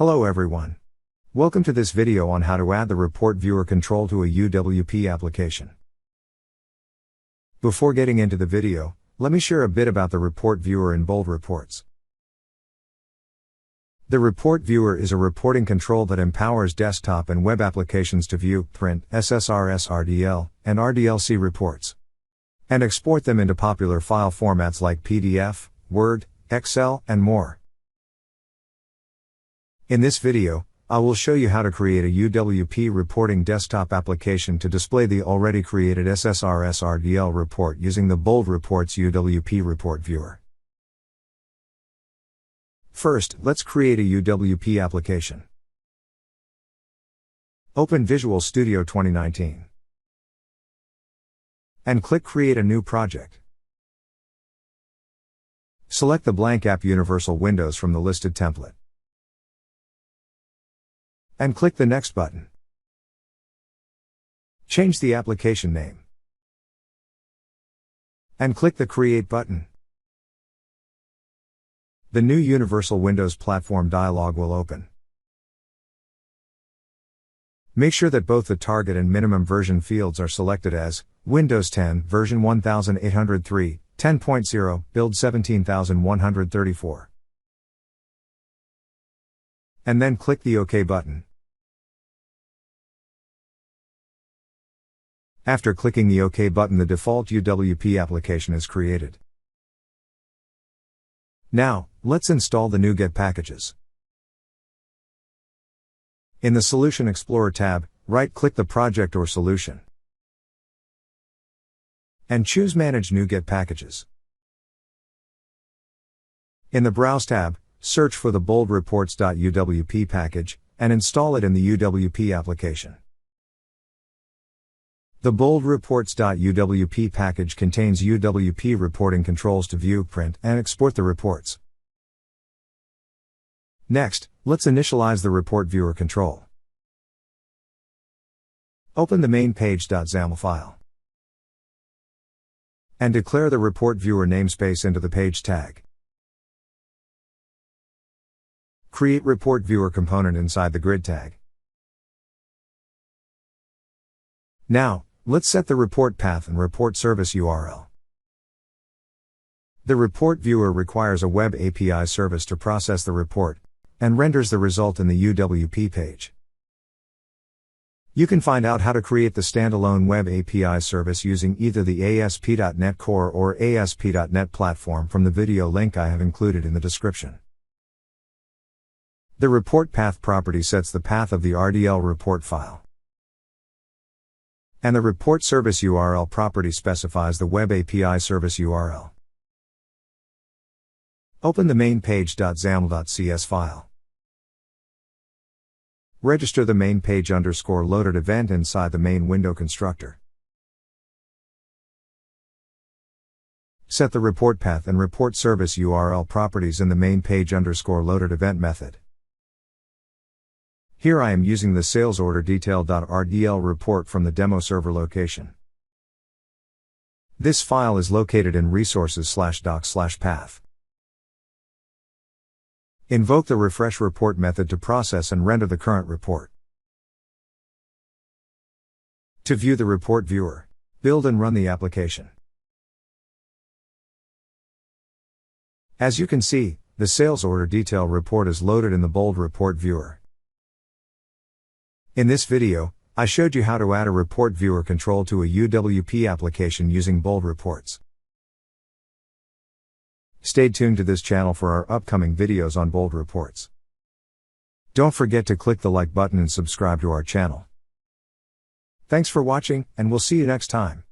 Hello everyone. Welcome to this video on how to add the report viewer control to a UWP application. Before getting into the video, let me share a bit about the report viewer in Bold Reports. The report viewer is a reporting control that empowers desktop and web applications to view, print, SSRS RDL and RDLC reports, and export them into popular file formats like PDF, Word, Excel, and more. In this video, I will show you how to create a UWP reporting desktop application to display the already created SSRS RDL report using the Bold Reports UWP report viewer. First, let's create a UWP application. Open Visual Studio 2019 and click Create a New Project. Select the blank App Universal Windows from the listed template and click the Next button. Change the application name and click the Create button. The new Universal Windows Platform dialog will open. Make sure that both the target and minimum version fields are selected as Windows 10 version 1803, 10.0, build 17134. And then click the OK button. After clicking the OK button, the default UWP application is created. Now, let's install the NuGet packages. In the Solution Explorer tab, right-click the project or solution and choose Manage NuGet Packages. In the Browse tab, search for the Bold Reports.uwp package and install it in the UWP application. The Bold Reports.uwp package contains UWP reporting controls to view, print, and export the reports. Next, let's initialize the report viewer control. Open the main.page.xaml file and declare the report viewer namespace into the page tag. Create report viewer component inside the grid tag. Now, let's set the report path and report service URL. The report viewer requires a web API service to process the report and renders the result in the UWP page. You can find out how to create the standalone web API service using either the ASP.NET Core or ASP.NET Platform from the video link I have included in the description. The report path property sets the path of the RDL report file, and the report service URL property specifies the web API service URL. Open the main.page.xaml.cs file. Register the main.page_loaded event inside the main window constructor. Set the report path and report service URL properties in the main.page_loaded event method. Here I am using the sales order detail.rdl report from the demo server location. This file is located in resources/docs/path. Invoke the refresh report method to process and render the current report. To view the report viewer, build and run the application. As you can see, the sales order detail report is loaded in the Bold Report Viewer. In this video, I showed you how to add a report viewer control to a UWP application using Bold Reports. Stay tuned to this channel for our upcoming videos on Bold Reports. Don't forget to click the like button and subscribe to our channel. Thanks for watching, and we'll see you next time.